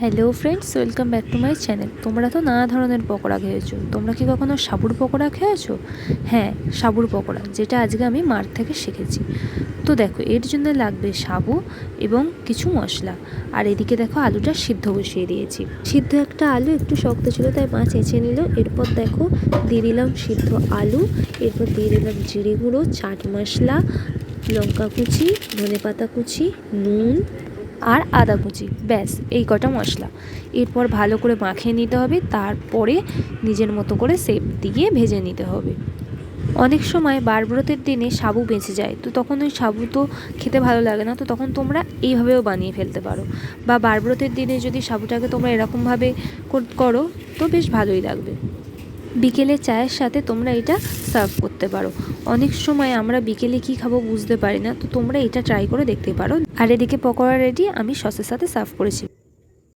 Hello friends, welcome back to my channel. তোমরা তো নানা ধরনের পকোড়া খেয়েছো। তোমরা কি কখনো সাবুর পকোড়া খেয়েছো? হ্যাঁ, সাবুর পকোড়া, যেটা আজকে আমি মার থেকে শিখেছি। তো দেখো, এর জন্য লাগবে সাবু এবং কিছু মশলা। আর এদিকে দেখো, আলুটা সিদ্ধ বসিয়ে দিয়েছি। সিদ্ধ একটা আলু একটু শক্ত ছিল, তাই মা চেঁচে নিল। এরপর দেখো দিয়ে দিলাম সিদ্ধ আলু, এরপর দিয়ে দিলাম জিরে গুঁড়ো, চাট মশলা, লঙ্কা কুচি, ধনেপাতা কুচি, নুন আর আদা কুচি। ব্যাস, এই কটা মশলা। এরপর ভালো করে মাখিয়ে নিতে হবে, তারপরে নিজের মতো করে শেপ দিয়ে ভেজে নিতে হবে। অনেক সময় বারব্রতের দিনে সাবু বেঁচে যায়, তো তখন ওই সাবু তো খেতে ভালো লাগে না, তো তখন তোমরা এইভাবেও বানিয়ে ফেলতে পারো। বা বারব্রতের দিনে যদি সাবুটাকে তোমরা এরকমভাবে করো, তো বেশ ভালোই লাগবে। বিকেলে চায়ের সাথে তোমরা এটা সার্ভ করতে পারো। অনেক সময় আমরা বিকেলে কি খাবো বুঝতে পারি না, তো তোমরা এটা ট্রাই করে দেখতে পারো। আর এদিকে পকোড়া রেডি, আমি সসের সাথে সার্ভ করেছি।